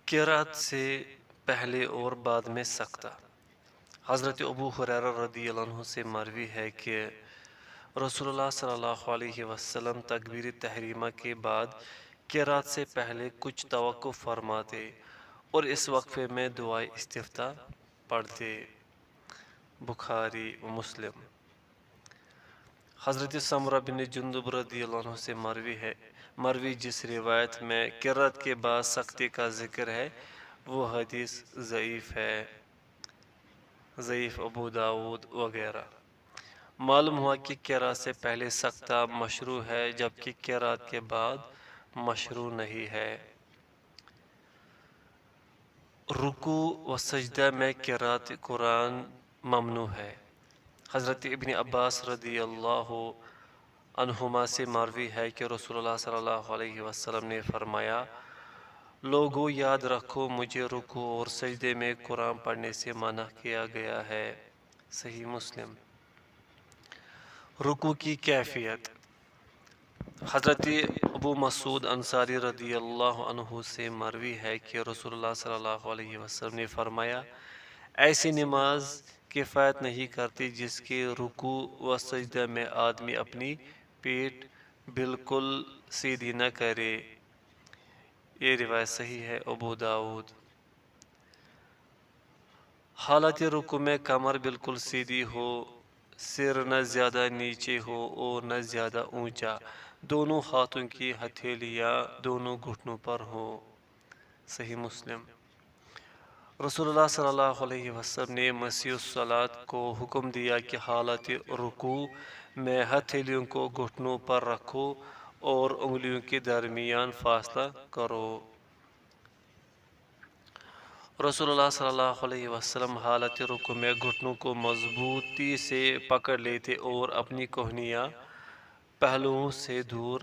قرات سے پہلے اور بعد میں سکتہ۔ حضرت ابو ہریرہ رضی اللہ عنہ سے مروی ہے کہ رسول اللہ صلی اللہ علیہ وسلم تکبیر تحریمہ کے بعد قرات سے پہلے کچھ توقف فرماتے اور اس وقفے میں دعائے استفتاح پڑھتے۔ بخاری و مسلم۔ حضرت سمرہ بن جندب رضی اللہ عنہ سے مروی جس روایت میں قرات کے بعد سکتے کا ذکر ہے وہ حدیث ضعیف ہے، ضعیف ابو داود وغیرہ۔ معلوم ہوا کہ قرات سے پہلے سکتہ مشروع ہے جبکہ قرات کے بعد مشروع نہیں ہے۔ رکوع و سجدہ میں قرات قرآن ممنوع ہے۔ حضرت ابن عباس رضی اللہ عنہما سے مروی ہے کہ رسول اللہ صلی اللہ علیہ وسلم نے فرمایا، لوگو یاد رکھو مجھے رکوع اور سجدے میں قرآن پڑھنے سے منع کیا گیا ہے۔ صحیح مسلم۔ رکوع کی کیفیت۔ حضرت ابو مسعود انصاری رضی اللہ عنہ سے مروی ہے کہ رسول اللہ صلی اللہ علیہ وسلم نے فرمایا، ایسی نماز کفایت نہیں کرتی جس کے رکوع و سجدہ میں آدمی اپنی پیٹھ بالکل سیدھی نہ کرے۔ یہ روایت صحیح ہے ابو داود۔ حالت رکوع میں کمر بالکل سیدھی ہو، سر نہ زیادہ نیچے ہو اور نہ زیادہ اونچا، دونوں ہاتھوں کی ہتھیلیاں دونوں گھٹنوں پر ہو۔ صحیح مسلم۔ رسول اللہ صلی اللہ علیہ وسلم نے مسیح الصلاۃ کو حکم دیا کہ حالت رکوع میں ہتھیلیوں کو گھٹنوں پر رکھو اور انگلیوں کے درمیان فاصلہ کرو۔ رسول اللہ صلی اللہ علیہ وسلم حالت رکوع میں گھٹنوں کو مضبوطی سے پکڑ لیتے اور اپنی کہنیاں پہلوؤں سے دور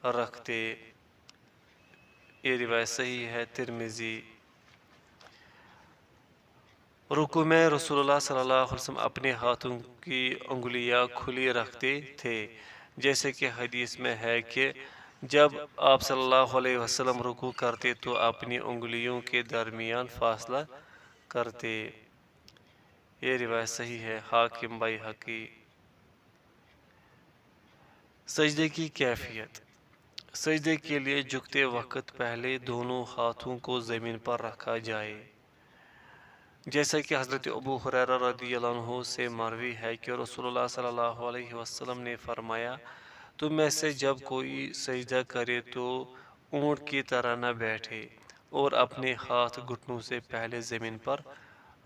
رکھتے۔ یہ روایت صحیح ہے ترمذی۔ رکوع میں رسول اللہ صلی اللہ علیہ وسلم اپنے ہاتھوں کی انگلیاں کھلی رکھتے تھے، جیسے کہ حدیث میں ہے کہ جب آپ صلی اللہ علیہ وسلم رکوع کرتے تو اپنی انگلیوں کے درمیان فاصلہ کرتے۔ یہ روایت صحیح ہے حاکم بیہقی۔ سجدے کی کیفیت۔ سجدے کے لیے جھکتے وقت پہلے دونوں ہاتھوں کو زمین پر رکھا جائے، جیسا کہ حضرت ابو ہریرہ رضی اللہ عنہ سے مروی ہے کہ رسول اللہ صلی اللہ علیہ وسلم نے فرمایا، تم میں سے جب کوئی سجدہ کرے تو اونٹ کی طرح نہ بیٹھے اور اپنے ہاتھ گھٹنوں سے پہلے زمین پر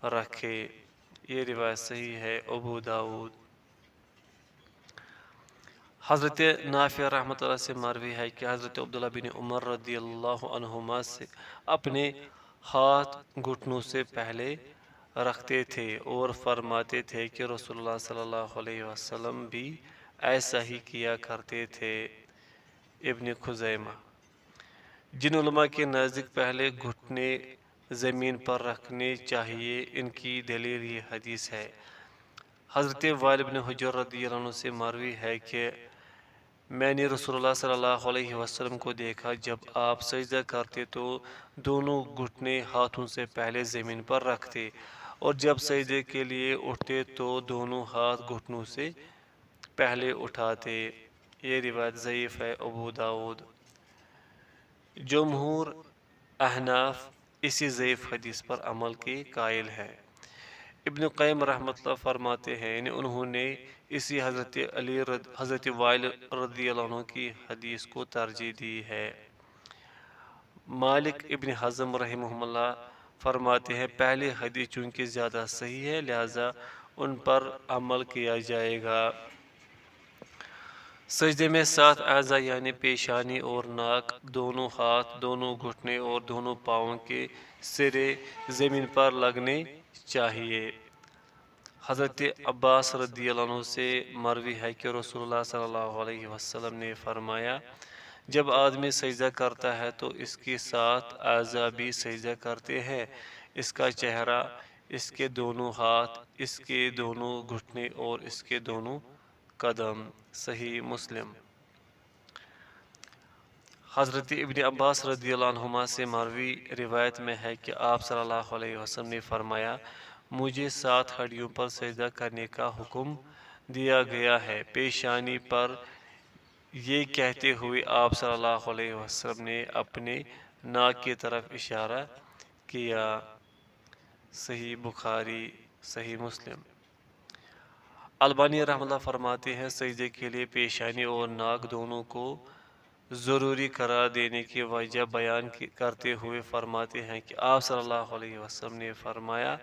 رکھے۔ یہ روایت صحیح ہے ابو داود۔ حضرت نافع رحمۃ اللہ سے مروی ہے کہ حضرت عبداللہ بن عمر رضی اللہ عنہما سے اپنے ہاتھ گھٹنوں سے پہلے رکھتے تھے اور فرماتے تھے کہ رسول اللہ صلی اللہ علیہ وسلم بھی ایسا ہی کیا کرتے تھے۔ ابن خزیمہ۔ جن علماء کے نزدیک پہلے گھٹنے زمین پر رکھنے چاہیے، ان کی دلیل یہ حدیث ہے۔ حضرت وائل بن حجر رضی اللہ عنہ سے مروی ہے کہ میں نے رسول اللہ صلی اللہ علیہ وسلم کو دیکھا، جب آپ سجدہ کرتے تو دونوں گھٹنے ہاتھوں سے پہلے زمین پر رکھتے اور جب سجدے کے لیے اٹھتے تو دونوں ہاتھ گھٹنوں سے پہلے اٹھاتے۔ یہ روایت ضعیف ہے ابو داود۔ جمہور احناف اسی ضعیف حدیث پر عمل کے قائل ہے۔ ابن قیم رحمۃ اللہ فرماتے ہیں، انہوں نے اسی حضرت وائل رضی اللہ عنہ کی حدیث کو ترجیح دی ہے۔ مالک ابن حزم رحمہ اللہ فرماتے ہیں، پہلی حدیث چونکہ زیادہ صحیح ہے لہذا ان پر عمل کیا جائے گا۔ سجدے میں 7 اعضاء یعنی پیشانی اور ناک، دونوں ہاتھ، دونوں گھٹنے اور دونوں پاؤں کے سرے زمین پر لگنے چاہیے۔ حضرت عباس رضی اللہ عنہ سے مروی ہے کہ رسول اللہ صلی اللہ علیہ وسلم نے فرمایا، جب آدمی سجدہ کرتا ہے تو اس کی 7 اعضاء بھی سجدہ کرتے ہیں، اس کا چہرہ، اس کے دونوں ہاتھ، اس کے دونوں گھٹنے اور اس کے دونوں قدم۔ صحیح مسلم۔ حضرت ابن عباس رضی اللہ عنہما سے مروی روایت میں ہے کہ آپ صلی اللہ علیہ وسلم نے فرمایا مجھے 7 ہڈیوں پر سجدہ کرنے کا حکم دیا گیا ہے۔ پیشانی پر یہ کہتے ہوئے آپ صلی اللہ علیہ وسلم نے اپنے ناک کی طرف اشارہ کیا۔ صحیح بخاری، صحیح مسلم۔ البانی رحمہ اللہ فرماتے ہیں سجدے کے لیے پیشانی اور ناک دونوں کو ضروری قرار دینے کی وجہ بیان کرتے ہوئے فرماتے ہیں کہ آپ صلی اللہ علیہ وسلم نے فرمایا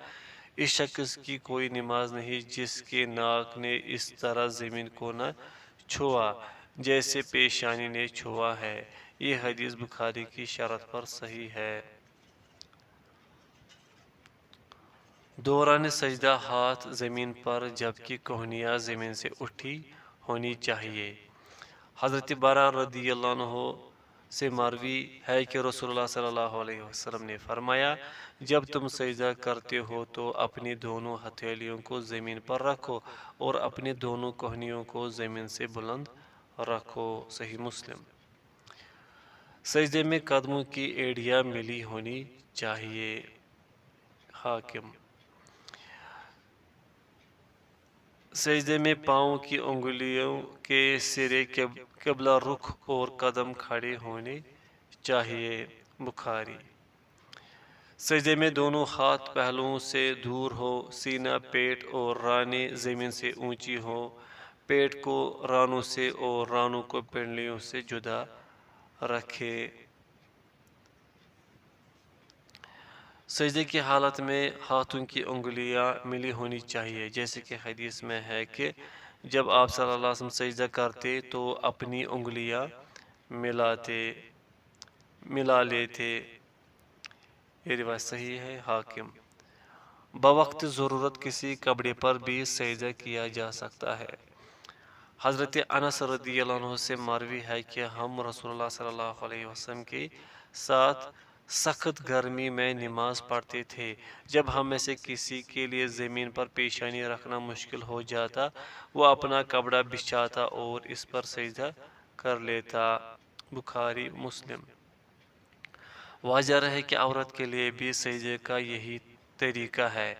اس شخص کی کوئی نماز نہیں جس کے ناک نے اس طرح زمین کو نہ چھوا جیسے پیشانی نے چھوا ہے۔ یہ حدیث بخاری کی شرط پر صحیح ہے۔ دوران سجدہ ہاتھ زمین پر جبکہ کہنیاں زمین سے اٹھی ہونی چاہیے۔ حضرت برا رضی اللہ عنہ سے مروی ہے کہ رسول اللہ صلی اللہ علیہ وسلم نے فرمایا جب تم سجدہ کرتے ہو تو اپنی دونوں ہتھیلیوں کو زمین پر رکھو اور اپنی دونوں کہنیوں کو زمین سے بلند رکھو۔ صحیح مسلم۔ سجدے میں قدموں کی ایڑیاں ملی ہونی چاہیے۔ حاکم۔ سجدے میں پاؤں کی انگلیوں کے سرے قبلہ رخ اور قدم کھڑے ہونے چاہیے۔ بخاری۔ سجدے میں دونوں ہاتھ پہلوؤں سے دور ہو، سینہ، پیٹ اور رانیں زمین سے اونچی ہو، پیٹ کو رانوں سے اور رانوں کو پنڈلیوں سے جدا رکھے۔ سجدے کی حالت میں ہاتھوں کی انگلیاں ملی ہونی چاہیے جیسے کہ حدیث میں ہے کہ جب آپ صلی اللہ علیہ وسلم سجدہ کرتے تو اپنی انگلیاں ملا لیتے۔ یہ روایت صحیح ہے۔ حاکم۔ بوقت ضرورت کسی کپڑے پر بھی سجدہ کیا جا سکتا ہے۔ حضرت انس رضی اللہ عنہ سے مروی ہے کہ ہم رسول اللہ صلی اللہ علیہ وسلم کے ساتھ سخت گرمی میں نماز پڑھتے تھے۔ جب ہم میں سے کسی کے لیے زمین پر پیشانی رکھنا مشکل ہو جاتا وہ اپنا کپڑا بچھاتا اور اس پر سجدہ کر لیتا۔ بخاری، مسلم۔ واضح ہے کہ عورت کے لیے بھی سجدے کا یہی طریقہ ہے۔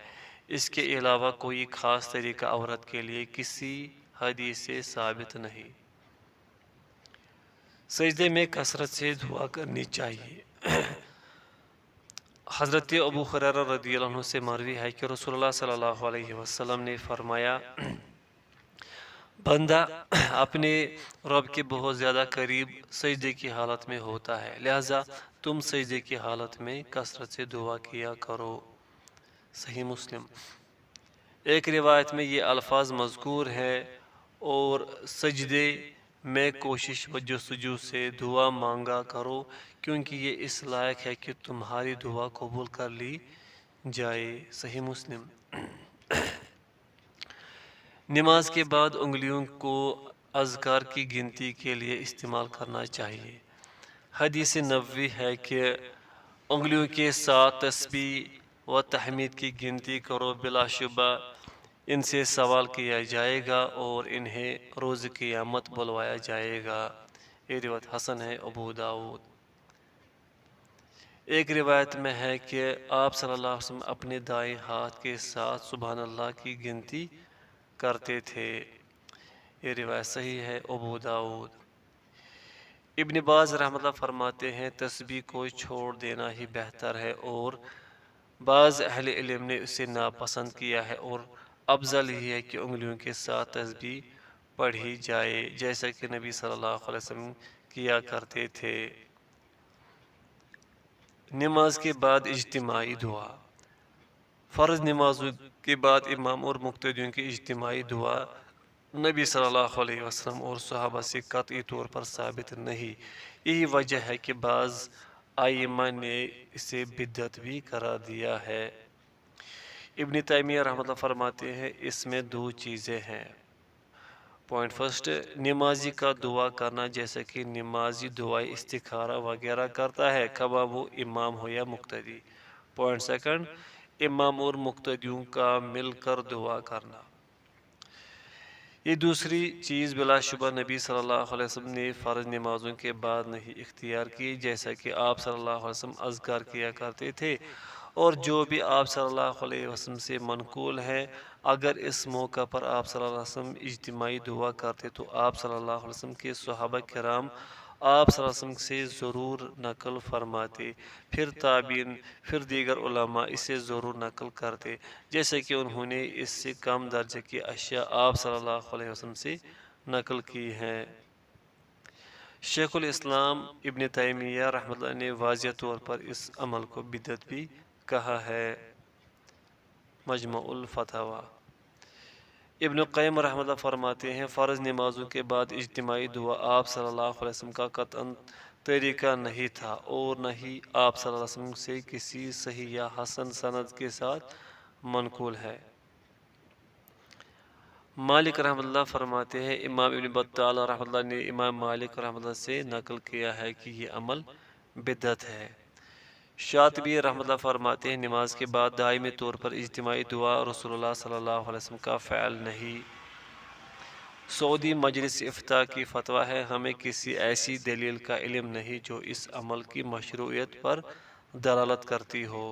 اس کے علاوہ کوئی خاص طریقہ عورت کے لیے کسی حدیث سے ثابت نہیں۔ سجدے میں کثرت سے دعا کرنی چاہیے۔ حضرت ابو ہریرہ رضی اللہ عنہ سے مروی ہے کہ رسول اللہ صلی اللہ علیہ وسلم نے فرمایا بندہ اپنے رب کے بہت زیادہ قریب سجدے کی حالت میں ہوتا ہے، لہذا تم سجدے کی حالت میں کثرت سے دعا کیا کرو۔ صحیح مسلم۔ ایک روایت میں یہ الفاظ مذکور ہے اور سجدے میں کوشش و جستجو سے دعا مانگا کرو کیونکہ یہ اس لائق ہے کہ تمہاری دعا قبول کر لی جائے۔ صحیح مسلم۔ نماز کے بعد انگلیوں کو اذکار کی گنتی کے لیے استعمال کرنا چاہیے۔ حدیث نبوی ہے کہ انگلیوں کے ساتھ تسبیح و تحمید کی گنتی کرو، بلا شبہ ان سے سوال کیا جائے گا اور انہیں روز قیامت بلوایا جائے گا۔ یہ روایت حسن ہے۔ ابو داؤد۔ ایک روایت میں ہے کہ آپ صلی اللہ علیہ وسلم اپنے دائیں ہاتھ کے ساتھ سبحان اللہ کی گنتی کرتے تھے۔ یہ روایت صحیح ہے۔ ابو داؤد۔ ابن باز رحمۃ اللہ فرماتے ہیں تسبیح کو چھوڑ دینا ہی بہتر ہے اور بعض اہل علم نے اسے ناپسند کیا ہے اور افضل ہی ہے کہ انگلیوں کے ساتھ تسبیح پڑھی جائے جیسا کہ نبی صلی اللہ علیہ وسلم کیا کرتے تھے۔ نماز کے بعد اجتماعی دعا۔ فرض نمازوں کے بعد امام اور مقتدیوں کی اجتماعی دعا نبی صلی اللہ علیہ وسلم اور صحابہ سے قطعی طور پر ثابت نہیں۔ یہی وجہ ہے کہ بعض ائمہ نے اسے بدعت بھی قرار دیا ہے۔ ابن تیمیہ رحمۃ اللہ فرماتے ہیں اس میں 2 چیزیں ہیں۔ پوائنٹ فرسٹ، نمازی کا دعا کرنا جیسا کہ نمازی دعائے استخارہ وغیرہ کرتا ہے خواہ وہ امام ہو یا مقتدی۔ پوائنٹ سیکنڈ، امام اور مقتدیوں کا مل کر دعا کرنا۔ یہ دوسری چیز بلا شبہ نبی صلی اللہ علیہ وسلم نے فرض نمازوں کے بعد نہیں اختیار کی، جیسا کہ آپ صلی اللہ علیہ وسلم اذکار کیا کرتے تھے، اور جو بھی آپ صلی اللہ علیہ وسلم سے منقول ہے، اگر اس موقع پر آپ صلی اللہ علیہ وسلم اجتماعی دعا کرتے تو آپ صلی اللہ علیہ وسلم کے صحابہ کرام آپ صلی اللہ علیہ وسلم سے ضرور نقل فرماتے، پھر تابعین، پھر دیگر علماء اسے ضرور نقل کرتے، جیسے کہ انہوں نے اس سے کم درجے کی اشیاء آپ صلی اللہ علیہ وسلم سے نقل کی ہیں۔ شیخ الاسلام ابن تیمیہ رحمۃ اللہ نے واضح طور پر اس عمل کو بدعت بھی کہا ہے۔ مجموع الفتاوی ابن القیم رحمۃ اللہ فرماتے ہیں، فرض نمازوں کے بعد اجتماعی دعا آپ صلی اللہ علیہ وسلم کا قطعاً طریقہ نہیں تھا، اور نہ ہی آپ صلی اللہ علیہ وسلم سے کسی صحیح یا حسن سند کے ساتھ منقول ہے۔ مالک رحمۃ اللہ فرماتے ہیں، امام ابن بطال رحمۃ اللہ نے امام مالک رحمۃ اللہ سے نقل کیا ہے کہ یہ عمل بدعت ہے۔ شاطبی رحمۃ اللہ فرماتے ہیں، نماز کے بعد دائمی طور پر اجتماعی دعا رسول اللہ صلی اللہ علیہ وسلم کا فعل نہیں۔ سعودی مجلس افتاء کی فتویٰ ہے، ہمیں کسی ایسی دلیل کا علم نہیں جو اس عمل کی مشروعیت پر دلالت کرتی ہو۔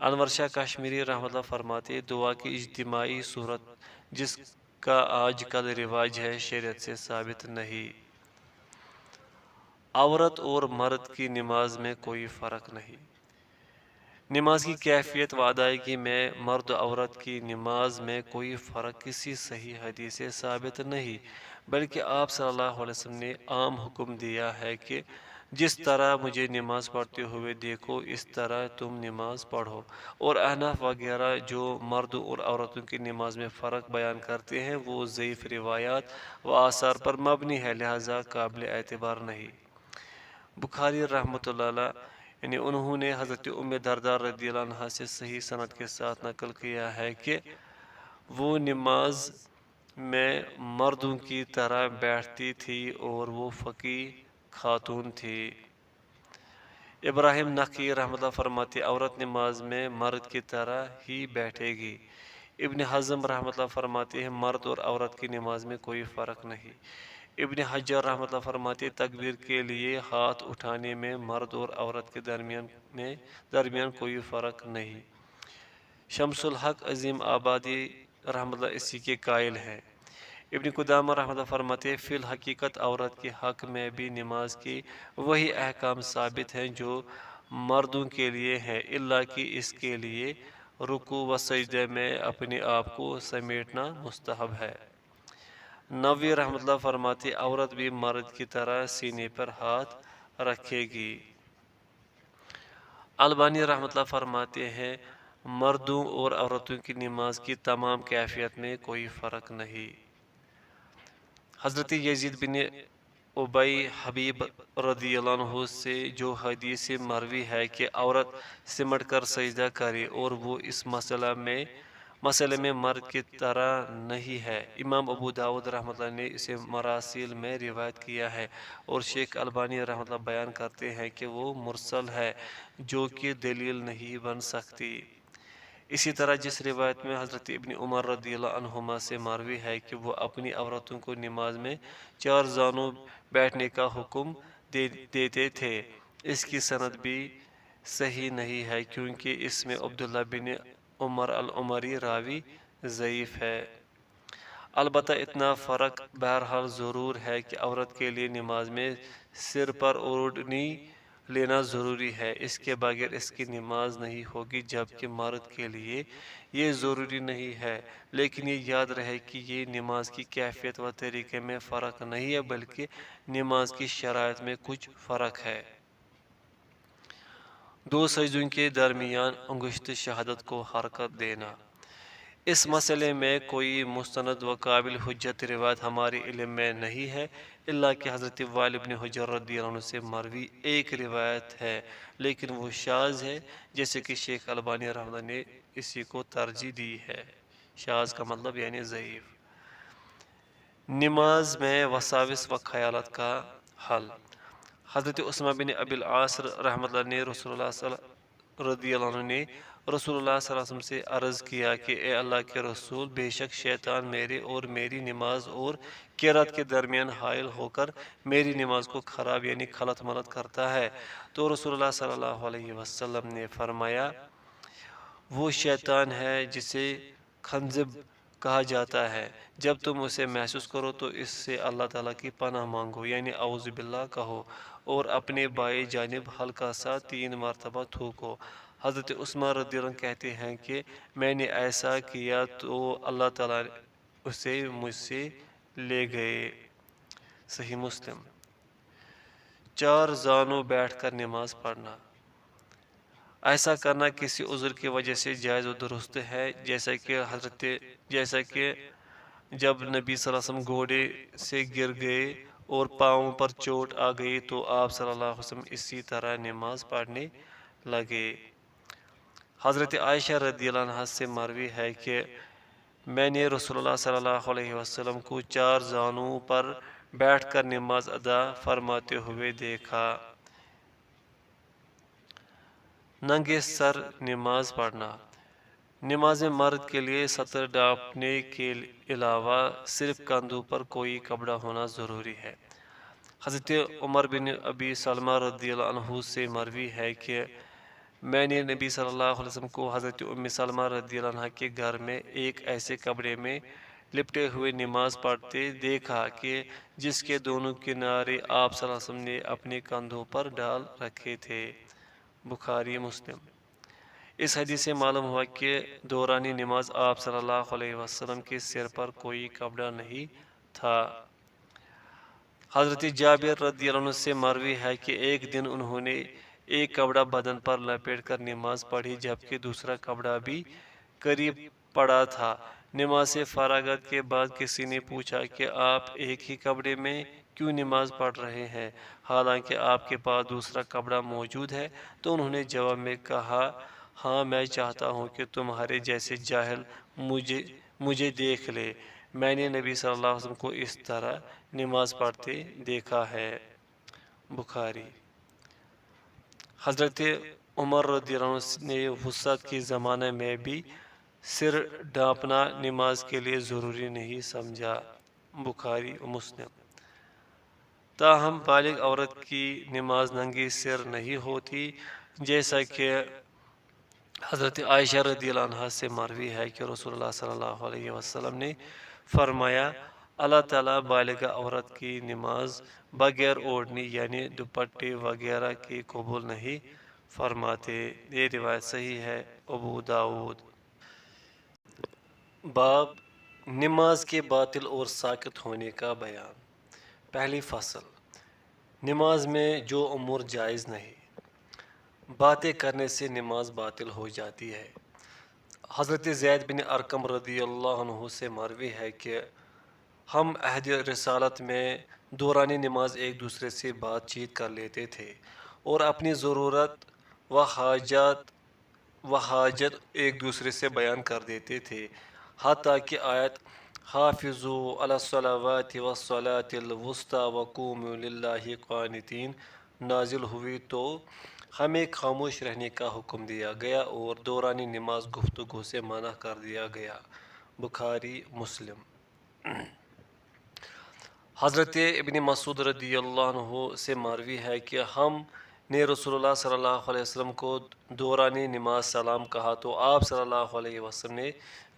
انور شاہ کشمیری رحمۃ اللہ فرماتے ہیں، دعا کی اجتماعی صورت جس کا آج کل رواج ہے، شریعت سے ثابت نہیں۔ عورت اور مرد کی نماز میں کوئی فرق نہیں۔ نماز کی کیفیت و ادائیگی میں مرد و عورت کی نماز میں کوئی فرق کسی صحیح حدیث سے ثابت نہیں، بلکہ آپ صلی اللہ علیہ وسلم نے عام حکم دیا ہے کہ جس طرح مجھے نماز پڑھتے ہوئے دیکھو اس طرح تم نماز پڑھو، اور احناف وغیرہ جو مردوں اور عورتوں کی نماز میں فرق بیان کرتے ہیں وہ ضعیف روایات و آثار پر مبنی ہے، لہذا قابل اعتبار نہیں۔ بخاری رحمۃ اللہ علیہ یعنی انہوں نے حضرت ام دردار رضی اللہ عنہ سے صحیح سند کے ساتھ نقل کیا ہے کہ وہ نماز میں مردوں کی طرح بیٹھتی تھی اور وہ فقیہ خاتون تھی۔ ابراہیم نقی رحمۃ اللہ فرماتے، عورت نماز میں مرد کی طرح ہی بیٹھے گی۔ ابن حزم رحمۃ اللہ فرماتے ہیں، مرد اور عورت کی نماز میں کوئی فرق نہیں۔ ابن حجر رحمۃ اللہ فرماتے، تکبیر کے لیے ہاتھ اٹھانے میں مرد اور عورت کے درمیان کوئی فرق نہیں۔ شمس الحق عظیم آبادی رحمۃ اللہ اسی کے قائل ہے۔ ابن قدامہ رحمۃ اللہ فرماتے، فی الحقیقت عورت کے حق میں بھی نماز کی وہی احکام ثابت ہیں جو مردوں کے لیے ہیں، الا کہ اس کے لیے رکوع و سجدے میں اپنے آپ کو سمیٹنا مستحب ہے۔ نووی رحمۃ اللہ فرماتے، عورت بھی مرد کی طرح سینے پر ہاتھ رکھے گی۔ البانی رحمۃ اللہ فرماتے ہیں، مردوں اور عورتوں کی نماز کی تمام کیفیت میں کوئی فرق نہیں۔ حضرت یزید بن ابی حبیب رضی اللہ عنہ سے جو حدیث مروی ہے کہ عورت سمٹ کر سجدہ کرے اور وہ اس مسئلے میں مرد کی طرح نہیں ہے، امام ابو داود رحمۃ اللہ نے اسے مراسیل میں روایت کیا ہے، اور شیخ البانی رحمۃ اللہ بیان کرتے ہیں کہ وہ مرسل ہے جو کہ دلیل نہیں بن سکتی۔ اسی طرح جس روایت میں حضرت ابن عمر رضی اللہ عنہما سے مروی ہے کہ وہ اپنی عورتوں کو نماز میں 4 زانوں بیٹھنے کا حکم دیتے تھے، اس کی سند بھی صحیح نہیں ہے کیونکہ اس میں عبداللہ بن عمر العمری راوی ضعیف ہے۔ البتہ اتنا فرق بہرحال ضرور ہے کہ عورت کے لیے نماز میں سر پر اوڑھنی لینا ضروری ہے، اس کے بغیر اس کی نماز نہیں ہوگی، جبکہ مرد کے لیے یہ ضروری نہیں ہے۔ لیکن یہ یاد رہے کہ یہ نماز کی کیفیت و طریقے میں فرق نہیں ہے، بلکہ نماز کی شرائط میں کچھ فرق ہے۔ 2 سجدوں کے درمیان انگشت شہادت کو حرکت دینا۔ اس مسئلے میں کوئی مستند و قابل حجت روایت ہمارے علم میں نہیں ہے، الا کہ حضرت وائل بن حجر رضی اللہ عنہ سے مروی ایک روایت ہے، لیکن وہ شاذ ہے، جیسے کہ شیخ البانی رحمۃ اللہ نے اسی کو ترجیح دی ہے۔ شاذ کا مطلب یعنی ضعیف۔ نماز میں وساوس و خیالات کا حل۔ حضرت عثمان بن ابی العاص رحمۃ اللہ نے رسول اللہ رضی اللہ عنہ نے رسول اللہ صلی اللہ علیہ وسلم سے عرض کیا کہ اے اللہ کے رسول، بے شک شیطان میرے اور میری نماز اور قرات کے درمیان حائل ہو کر میری نماز کو خراب یعنی خلط ملط کرتا ہے۔ تو رسول اللہ صلی اللہ علیہ وسلم نے فرمایا، وہ شیطان ہے جسے خنزب کہا جاتا ہے، جب تم اسے محسوس کرو تو اس سے اللہ تعالیٰ کی پناہ مانگو یعنی اعوذ باللہ کہو، اور اپنے بائیں جانب ہلکا سا 3 مرتبہ تھوکو۔ حضرت عثمان رضی اللہ عنہ کہتے ہیں کہ میں نے ایسا کیا تو اللہ تعالیٰ اسے مجھ سے لے گئے۔ صحیح مسلم۔ 4 زانوں بیٹھ کر نماز پڑھنا۔ ایسا کرنا کسی عذر کی وجہ سے جائز و درست ہے، جیسا کہ جب نبی صلی اللہ علیہ وسلم گھوڑے سے گر گئے اور پاؤں پر چوٹ آ گئی تو آپ صلی اللہ علیہ وسلم اسی طرح نماز پڑھنے لگے۔ حضرت عائشہ رضی اللہ عنہ سے مروی ہے کہ میں نے رسول اللہ صلی اللہ علیہ وسلم کو 4 زانوں پر بیٹھ کر نماز ادا فرماتے ہوئے دیکھا۔ ننگے سر نماز پڑھنا۔ نماز مرد کے لیے سطر ڈھانپنے کے علاوہ صرف کندھوں پر کوئی کپڑا ہونا ضروری ہے۔ حضرت عمر بن ابی سلمہ رضی اللہ عنہ سے مروی ہے کہ میں نے نبی صلی اللہ علیہ وسلم کو حضرت ام سلمہ رضی اللہ عنہ کے گھر میں ایک ایسے کپڑے میں لپٹے ہوئے نماز پڑھتے دیکھا کہ جس کے دونوں کنارے آپ صلی اللہ علیہ وسلم نے اپنے کندھوں پر ڈال رکھے تھے۔ بخاری مسلم۔ اس حدیث سے معلوم ہوا کہ دوران نماز آپ صلی اللہ علیہ وسلم کے سر پر کوئی کپڑا نہیں تھا۔ حضرت جابر رضی اللہ عنہ سے مروی ہے کہ ایک دن انہوں نے ایک کپڑا بدن پر لپیٹ کر نماز پڑھی جبکہ دوسرا کپڑا بھی قریب پڑا تھا۔ نماز سے فراغت کے بعد کسی نے پوچھا کہ آپ ایک ہی کپڑے میں کیوں نماز پڑھ رہے ہیں حالانکہ آپ کے پاس دوسرا کپڑا موجود ہے؟ تو انہوں نے جواب میں کہا، ہاں میں چاہتا ہوں کہ تمہارے جیسے جاہل مجھے دیکھ لے۔ میں نے نبی صلی اللہ علیہ وسلم کو اس طرح نماز پڑھتے دیکھا ہے۔ بخاری۔ حضرت عمر رضی اللہ عنہ نے وسعت کے زمانے میں بھی سر ڈھانپنا نماز کے لیے ضروری نہیں سمجھا۔ بخاری و مسلم۔ تاہم بالغ عورت کی نماز ننگے سر نہیں ہوتی، جیسا کہ حضرت عائشہ رضی اللہ عنہ سے مروی ہے کہ رسول اللہ صلی اللہ علیہ وسلم نے فرمایا، اللہ تعالیٰ بالغ عورت کی نماز بغیر اوڑھنی یعنی دوپٹے وغیرہ کی قبول نہیں فرماتے۔ یہ روایت صحیح ہے۔ ابو داؤد۔ باب نماز کے باطل اور ساقط ہونے کا بیان۔ پہلی فصل، نماز میں جو امور جائز نہیں، باتیں کرنے سے نماز باطل ہو جاتی ہے۔ حضرت زید بن ارقم رضی اللہ عنہ سے مروی ہے کہ ہم عہد رسالت میں دوران نماز ایک دوسرے سے بات چیت کر لیتے تھے اور اپنی ضرورت و حاجت ایک دوسرے سے بیان کر دیتے تھے، حتیٰ کہ آیت حافظوا علی الصلوات والصلاة الوسطی وقوموا للہ قانتین نازل ہوئی تو ہمیں خاموش رہنے کا حکم دیا گیا اور دوران نماز گفتگو سے منع کر دیا گیا۔ بخاری مسلم۔ حضرت ابن مسعود رضی اللہ عنہ سے مروی ہے کہ ہم نے رسول اللہ صلی اللہ علیہ وسلم کو دوران نماز سلام کہا تو آپ صلی اللہ علیہ وسلم نے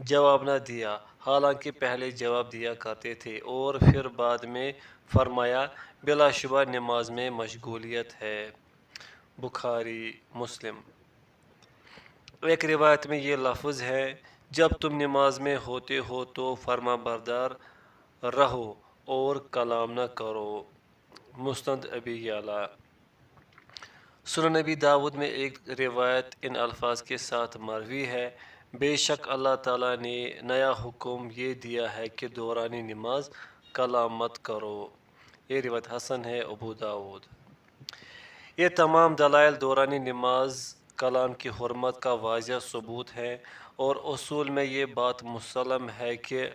جواب نہ دیا، حالانکہ پہلے جواب دیا کرتے تھے، اور پھر بعد میں فرمایا، بلا شبہ نماز میں مشغولیت ہے۔ بخاری مسلم۔ ایک روایت میں یہ لفظ ہے، جب تم نماز میں ہوتے ہو تو فرما بردار رہو اور کلام نہ کرو۔ مسند ابی یعلا۔ سنن نبی داؤد میں ایک روایت ان الفاظ کے ساتھ مروی ہے، بے شک اللہ تعالیٰ نے نیا حکم یہ دیا ہے کہ دوران نماز کلام مت کرو۔ یہ روایت حسن ہے۔ ابو داؤد۔ یہ تمام دلائل دوران نماز کلام کی حرمت کا واضح ثبوت ہے، اور اصول میں یہ بات مسلم ہے کہ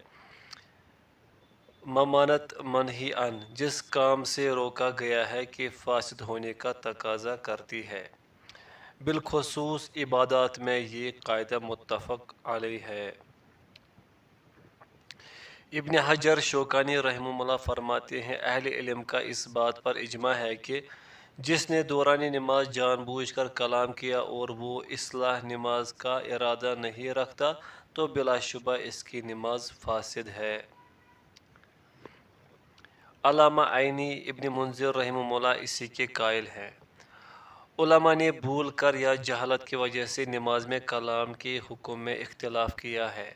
ممانعت منہی عن جس کام سے روکا گیا ہے کہ فاسد ہونے کا تقاضا کرتی ہے۔ بالخصوص عبادات میں یہ قاعدہ متفق علیہ ہے۔ ابن حجر شوکانی رحمہ اللہ فرماتے ہیں اہل علم کا اس بات پر اجماع ہے کہ جس نے دوران نماز جان بوجھ کر کلام کیا اور وہ اصلاح نماز کا ارادہ نہیں رکھتا تو بلا شبہ اس کی نماز فاسد ہے۔ علامہ عینی ابن منذر رحمہ اللہ اسی کے قائل ہیں۔ علماء نے بھول کر یا جہالت کی وجہ سے نماز میں کلام کے حکم میں اختلاف کیا ہے۔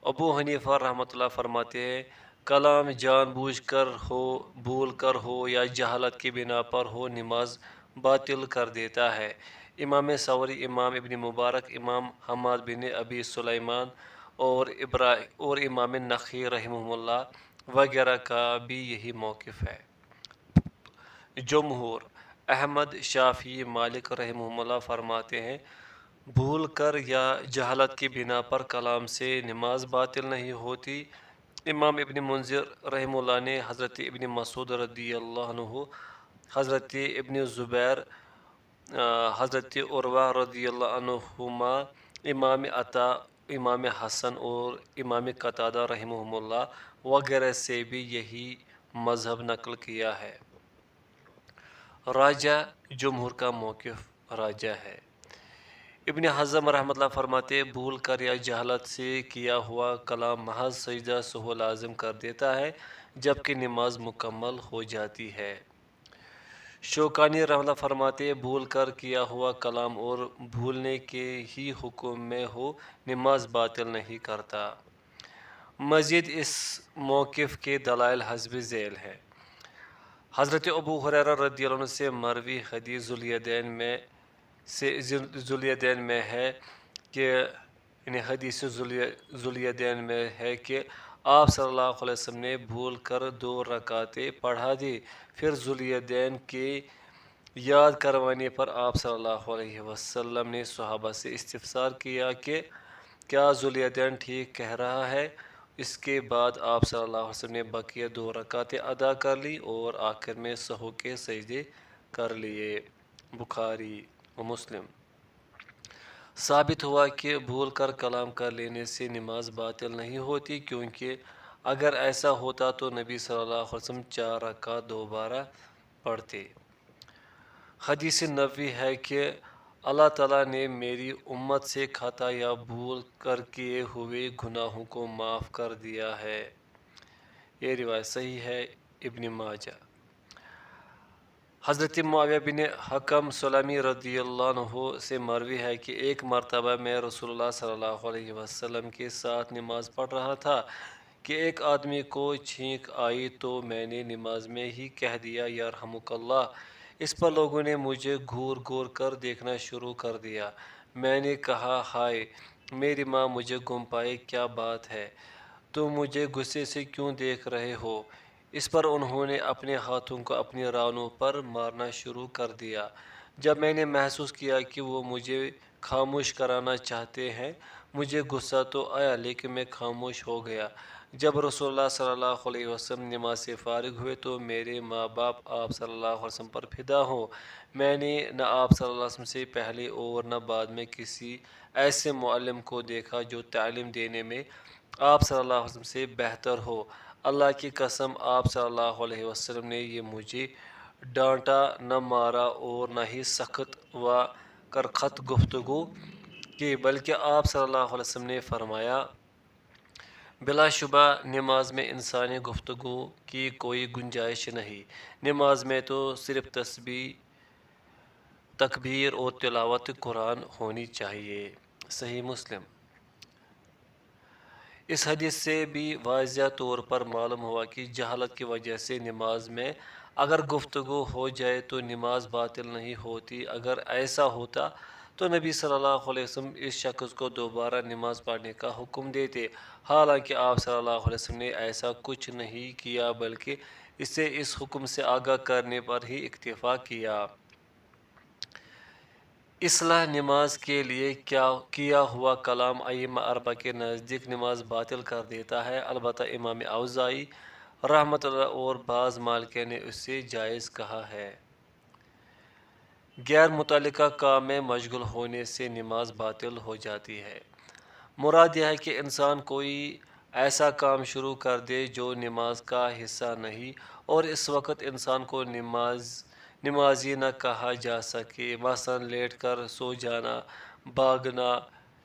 ابو حنیفہ رحمۃ اللہ فرماتے ہیں کلام جان بوجھ کر ہو، بھول کر ہو یا جہالت کی بنا پر ہو نماز باطل کر دیتا ہے۔ امام ثوری، امام ابن مبارک، امام حماد بن ابی سلیمان اور امام نخعی رحمہ اللہ وغیرہ کا بھی یہی موقف ہے۔ جمہور احمد، شافعی، مالک رحمہ اللہ فرماتے ہیں بھول کر یا جہالت کی بنا پر کلام سے نماز باطل نہیں ہوتی۔ امام ابن منذر رحمہ اللہ نے حضرت ابن مسعود رضی اللہ عنہ، حضرت ابن زبیر، حضرت عروہ رضی اللہ عنہما، امام عطا، امام حسن اور امام قتادہ رحمہ اللہ وغیرہ سے بھی یہی مذہب نقل کیا ہے۔ راجہ جمہور کا موقف راجہ ہے۔ ابن حزم رحمۃ اللہ فرماتے بھول کر یا جہالت سے کیا ہوا کلام محض سجدہ سہو لازم کر دیتا ہے جبکہ نماز مکمل ہو جاتی ہے۔ شوکانی رحمۃ اللہ فرماتے بھول کر کیا ہوا کلام اور بھولنے کے ہی حکم میں ہو نماز باطل نہیں کرتا۔ مزید اس موقف کے دلائل حسب ذیل ہے۔ حضرت ابو ہریرہ رضی اللہ عنہ سے مروی حدیث ذوالیدین میں ہے کہ حدیث ذوالیدین میں ہے کہ آپ صلی اللہ علیہ وسلم نے بھول کر 2 رکعتیں پڑھا دی، پھر ذوالیدین کے یاد کروانے پر آپ صلی اللہ علیہ وسلم نے صحابہ سے استفسار کیا کہ کیا ذوالیدین ٹھیک کہہ رہا ہے؟ اس کے بعد آپ صلی اللہ علیہ وسلم نے بقیہ 2 رکعتیں ادا کر لی اور آخر میں سہو کے سجدے کر لیے۔ بخاری و مسلم۔ ثابت ہوا کہ بھول کر کلام کر لینے سے نماز باطل نہیں ہوتی، کیونکہ اگر ایسا ہوتا تو نبی صلی اللہ علیہ وسلم 4 رکعت دوبارہ پڑھتے۔ حدیث نبوی ہے کہ اللہ تعالیٰ نے میری امت سے خطا یا بھول کر کیے ہوئے گناہوں کو معاف کر دیا ہے۔ یہ روایت صحیح ہے۔ ابن ماجہ۔ حضرت معاویہ بن حکم سلمی رضی اللہ عنہ سے مروی ہے کہ ایک مرتبہ میں رسول اللہ صلی اللہ علیہ وسلم کے ساتھ نماز پڑھ رہا تھا کہ ایک آدمی کو چھینک آئی تو میں نے نماز میں ہی کہہ دیا یرحمک اللہ۔ اس پر لوگوں نے مجھے گھور گھور کر دیکھنا شروع کر دیا۔ میں نے کہا ہائے میری ماں مجھے گم پائے، کیا بات ہے؟ تم مجھے غصے سے کیوں دیکھ رہے ہو؟ اس پر انہوں نے اپنے ہاتھوں کو اپنی رانوں پر مارنا شروع کر دیا۔ جب میں نے محسوس کیا کہ وہ مجھے خاموش کرانا چاہتے ہیں، مجھے غصہ تو آیا لیکن میں خاموش ہو گیا۔ جب رسول اللہ صلی اللہ علیہ وسلم نماز سے فارغ ہوئے تو میرے ماں باپ آپ صلی اللہ علیہ وسلم پر فدا ہوں، میں نے نہ آپ صلی اللہ علیہ وسلم سے پہلے اور نہ بعد میں کسی ایسے معلم کو دیکھا جو تعلیم دینے میں آپ صلی اللہ علیہ وسلم سے بہتر ہو۔ اللہ کی قسم آپ صلی اللہ علیہ وسلم نے یہ مجھے ڈانٹا نہ مارا اور نہ ہی سخت و کرخت گفتگو کی، بلکہ آپ صلی اللہ علیہ وسلم نے فرمایا بلا شبہ نماز میں انسانی گفتگو کی کوئی گنجائش نہیں، نماز میں تو صرف تسبیح، تکبیر اور تلاوت قرآن ہونی چاہیے۔ صحیح مسلم۔ اس حدیث سے بھی واضح طور پر معلوم ہوا کہ جہالت کی وجہ سے نماز میں اگر گفتگو ہو جائے تو نماز باطل نہیں ہوتی۔ اگر ایسا ہوتا تو نبی صلی اللہ علیہ وسلم اس شخص کو دوبارہ نماز پڑھنے کا حکم دیتے، حالانکہ آپ صلی اللہ علیہ وسلم نے ایسا کچھ نہیں کیا بلکہ اسے اس حکم سے آگاہ کرنے پر ہی اکتفا کیا۔ اصلاح نماز کے لیے کیا ہوا کلام ائمہ اربعہ کے نزدیک نماز باطل کر دیتا ہے، البتہ امام اوزاعی رحمۃ اللہ اور بعض مالکیہ نے اسے جائز کہا ہے۔ غیر متعلقہ کام میں مشغول ہونے سے نماز باطل ہو جاتی ہے۔ مراد یہ ہے کہ انسان کوئی ایسا کام شروع کر دے جو نماز کا حصہ نہیں اور اس وقت انسان کو نمازی نہ کہا جا سکے، مثلا لیٹ کر سو جانا، بھاگنا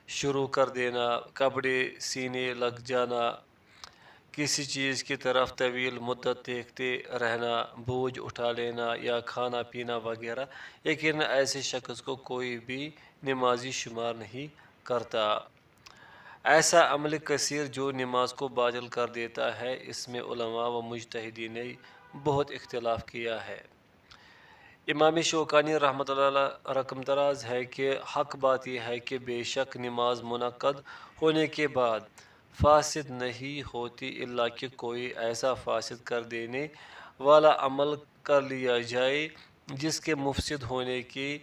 شروع کر دینا، کپڑے سینے لگ جانا، کسی چیز کی طرف طویل مدت دیکھتے رہنا، بوجھ اٹھا لینا یا کھانا پینا وغیرہ۔ یقیناً ایسے شخص کو کوئی بھی نمازی شمار نہیں کرتا۔ ایسا عمل کثیر جو نماز کو باطل کر دیتا ہے، اس میں علماء و مجتہدین نے بہت اختلاف کیا ہے۔ امام شوکانی رحمۃ اللہ علیہ رقم دراز ہے کہ حق بات یہ ہے کہ بے شک نماز منعقد ہونے کے بعد فاسد نہیں ہوتی الا کہ کوئی ایسا فاسد کر دینے والا عمل کر لیا جائے جس کے مفسد ہونے کی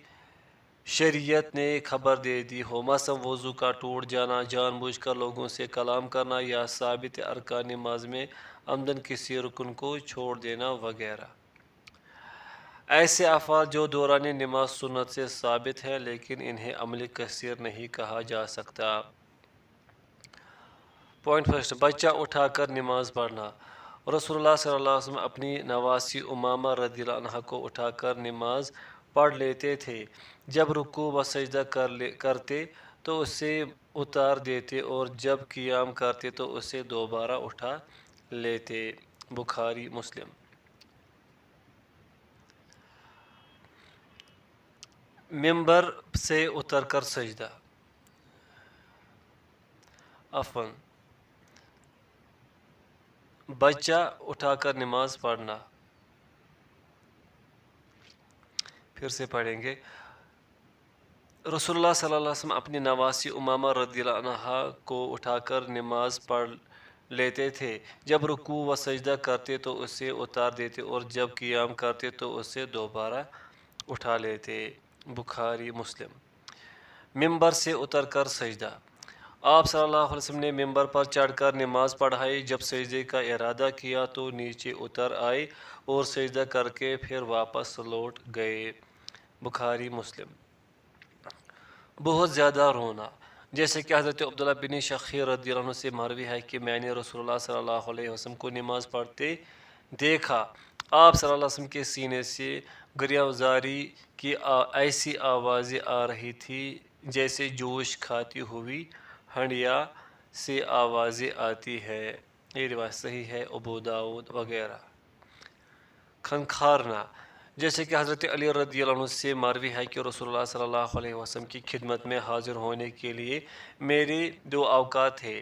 شریعت نے خبر دے دی ہو، مثلا وضو کا ٹوٹ جانا، جان بوجھ کر لوگوں سے کلام کرنا یا ثابت ارکان نماز میں عمدن کسی رکن کو چھوڑ دینا وغیرہ۔ ایسے افعال جو دوران نماز سنت سے ثابت ہیں لیکن انہیں عمل کثیر نہیں کہا جا سکتا۔ پوائنٹ فرسٹ، بچہ اٹھا کر نماز پڑھنا۔ رسول اللہ صلی اللہ علیہ وسلم اپنی نواسی امامہ رضی اللہ عنہ کو اٹھا کر نماز پڑھ لیتے تھے۔ جب رکوع و سجدہ کرتے تو اسے اتار دیتے اور جب قیام کرتے تو اسے دوبارہ اٹھا لیتے۔ بخاری مسلم۔ ممبر سے اتر کر سجدہ، بچہ اٹھا کر نماز پڑھنا۔ پھر سے پڑھیں گے۔ رسول اللہ صلی اللہ علیہ وسلم اپنی نواسی امامہ رضی اللہ عنہا کو اٹھا کر نماز پڑھ لیتے تھے۔ جب رکوع و سجدہ کرتے تو اسے اتار دیتے اور جب قیام کرتے تو اسے دوبارہ اٹھا لیتے۔ بخاری مسلم۔ ممبر سے اتر کر سجدہ۔ آپ صلی اللہ علیہ وسلم نے ممبر پر چڑھ کر نماز پڑھائی۔ جب سجدے کا ارادہ کیا تو نیچے اتر آئے اور سجدہ کر کے پھر واپس لوٹ گئے۔ بخاری مسلم۔ بہت زیادہ رونا، جیسے کہ حضرت عبداللہ بن شخیر رضی اللہ عنہ سے مروی ہے کہ میں نے رسول اللہ صلی اللہ علیہ وسلم کو نماز پڑھتے دیکھا۔ آپ صلی اللہ علیہ وسلم کے سینے سے گریہ زاری کی ایسی آوازیں آ رہی تھی جیسے جوش کھاتی ہوئی ہنڈیا سے آوازیں آتی ہے۔ یہ روایت صحیح ہے، ابو داؤد وغیرہ۔ کھنکھارنا، جیسے کہ حضرت علی رضی اللہ عنہ سے مروی ہے کہ رسول اللہ صلی اللہ علیہ وسلم کی خدمت میں حاضر ہونے کے لیے میرے دو اوقات تھے۔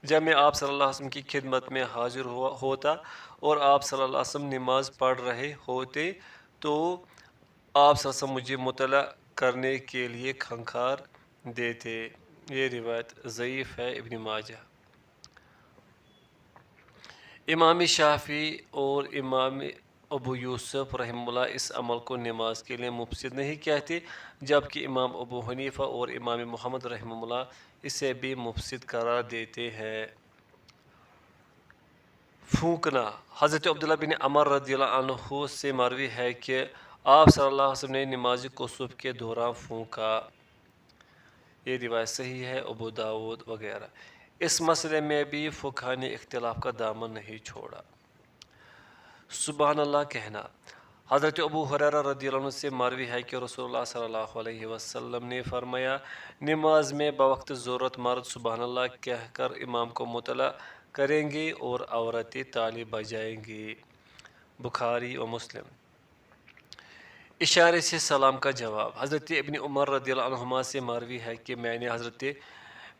جب میں آپ صلی اللہ علیہ وسلم کی خدمت میں حاضر ہوتا اور آپ صلی اللہ علیہ وسلم نماز پڑھ رہے ہوتے تو آپ صلی اللہ علیہ وسلم مجھے مطلع کرنے کے لیے کھنکھار دیتے۔ یہ روایت ضعیف ہے، ابن ماجہ۔ امام شافعی اور امام ابو یوسف رحمہ اللہ اس عمل کو نماز کے لیے مفسد نہیں کہتے، جبکہ امام ابو حنیفہ اور امام محمد رحمہ اللہ اسے بھی مفسد قرار دیتے ہیں۔ پھونکنا، حضرت عبداللہ بن عمر رضی اللہ عنہ سے مروی ہے کہ آپ صلی اللہ علیہ وسلم نے نماز کسوف کے دوران پھونکا۔ یہ روایت صحیح ہے، ابو داؤد وغیرہ۔ اس مسئلے میں بھی فقہاء نے اختلاف کا دامن نہیں چھوڑا۔ سبحان اللہ کہنا، حضرت ابو ہریرہ رضی اللہ عنہ سے مروی ہے کہ رسول اللہ صلی اللہ علیہ وسلم نے فرمایا، نماز میں بوقت ضرورت مرد سبحان اللہ کہہ کر امام کو مطلع کریں گے اور عورتیں تالی بجائیں گی۔ بخاری و مسلم۔ اشارے سے سلام کا جواب، حضرت ابن عمر رضی اللہ عنہما سے مروی ہے کہ میں نے حضرت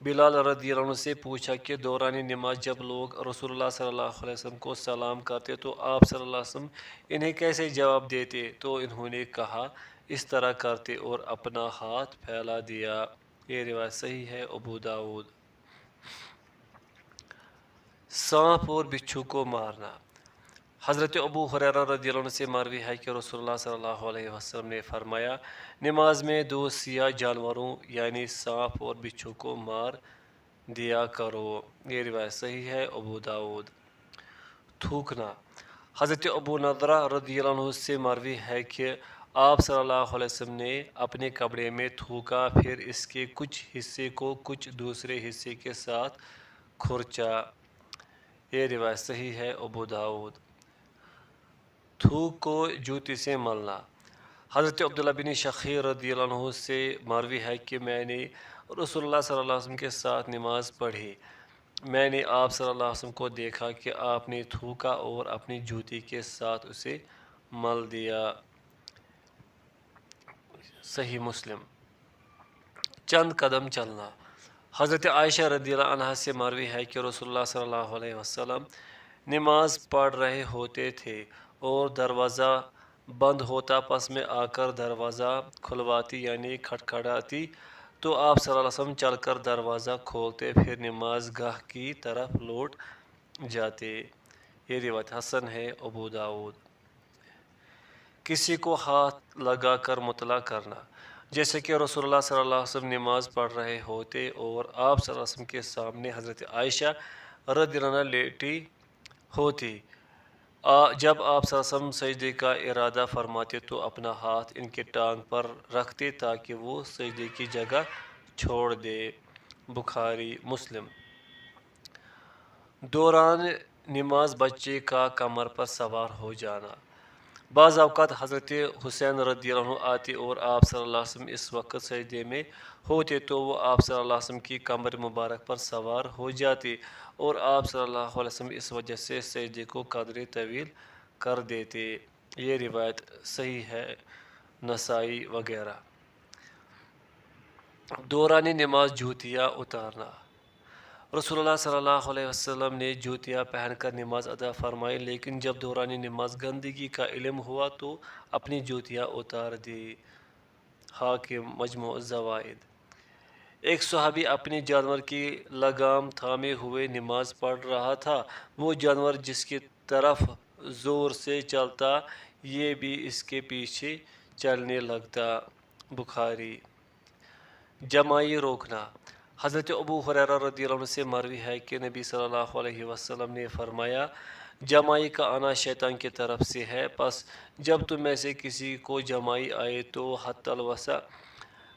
بلال رضی اللہ عنہ سے پوچھا کہ دوران نماز جب لوگ رسول اللہ صلی اللہ علیہ وسلم کو سلام کرتے تو آپ صلی اللہ علیہ وسلم انہیں کیسے جواب دیتے؟ تو انہوں نے کہا، اس طرح کرتے اور اپنا ہاتھ پھیلا دیا۔ یہ روایت صحیح ہے، ابو داؤد۔ سانپ اور بچھو کو مارنا، حضرت ابو ہریرہ رضی اللہ عنہ سے مروی ہے کہ رسول اللہ صلی اللہ علیہ وسلم نے فرمایا، نماز میں دو سیاہ جانوروں یعنی سانپ اور بچھو کو مار دیا کرو۔ یہ روایت صحیح ہے، ابو داؤد۔ تھوکنا، حضرت ابو نضرہ رضی اللہ عنہ سے مروی ہے کہ آپ صلی اللہ علیہ وسلم نے اپنے کپڑے میں تھوکا، پھر اس کے کچھ حصے کو کچھ دوسرے حصے کے ساتھ کھرچا۔ یہ روایت صحیح ہے ابو داود۔ تھوک کو جوتی سے ملنا۔ حضرت عبداللہ بن شخیر رضی اللہ عنہ سے مروی ہے کہ میں نے رسول اللہ صلی اللہ علیہ وسلم کے ساتھ نماز پڑھی، میں نے آپ صلی اللہ علیہ وسلم کو دیکھا کہ آپ نے تھوکا اور اپنی جوتی کے ساتھ اسے مل دیا۔ صحیح مسلم۔ چند قدم چلنا۔ حضرت عائشہ رضی اللہ عنہا سے مروی ہے کہ رسول اللہ صلی اللہ علیہ وسلم نماز پڑھ رہے ہوتے تھے اور دروازہ بند ہوتا، پس میں آ کر دروازہ کھلواتی یعنی کھٹکھٹاتی تو آپ صلی اللہ علیہ وسلم چل کر دروازہ کھولتے، پھر نماز گاہ کی طرف لوٹ جاتے۔ یہ روایت حسن ہے ابو داود۔ کسی کو ہاتھ لگا کر مطلع کرنا۔ جیسے کہ رسول اللہ صلی اللہ علیہ وسلم نماز پڑھ رہے ہوتے اور آپ صلی اللہ علیہ وسلم کے سامنے حضرت عائشہ رضی اللہ عنہا لیٹی ہوتی، جب آپ صلی اللہ علیہ وسلم سجدے کا ارادہ فرماتے تو اپنا ہاتھ ان کے ٹانگ پر رکھتے تاکہ وہ سجدے کی جگہ چھوڑ دے۔ بخاری مسلم۔ دوران نماز بچے کا کمر پر سوار ہو جانا۔ بعض اوقات حضرت حسین رضی اللہ عنہ آتے اور آپ صلی اللہ علیہ وسلم اس وقت سجدے میں ہوتے تو وہ آپ صلی اللہ علیہ وسلم کی کمر مبارک پر سوار ہو جاتے اور آپ صلی اللہ علیہ وسلم اس وجہ سے سجدے کو قدر طویل کر دیتے۔ یہ روایت صحیح ہے نسائی وغیرہ۔ دوران نماز جوتیاں اتارنا۔ رسول اللہ صلی اللہ علیہ وسلم نے جوتیاں پہن کر نماز ادا فرمائی، لیکن جب دوران نماز گندگی کا علم ہوا تو اپنی جوتیاں اتار دی۔ حاکم مجموع الزوائد۔ ایک صحابی اپنے جانور کی لگام تھامے ہوئے نماز پڑھ رہا تھا، وہ جانور جس کی طرف زور سے چلتا یہ بھی اس کے پیچھے چلنے لگتا۔ بخاری۔ جماعی روکنا۔ حضرت ابو ہریرہ رضی اللہ عنہ سے مروی ہے کہ نبی صلی اللہ علیہ وسلم نے فرمایا، جماعی کا آنا شیطان کی طرف سے ہے، پس جب تم میں سے کسی کو جماعی آئے تو حتی الوسع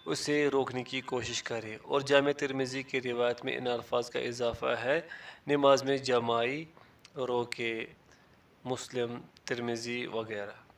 اسے روکنے کی کوشش کرے۔ اور جامع ترمذی کی روایت میں ان الفاظ کا اضافہ ہے، نماز میں جماعی روکے۔ مسلم، ترمذی وغیرہ۔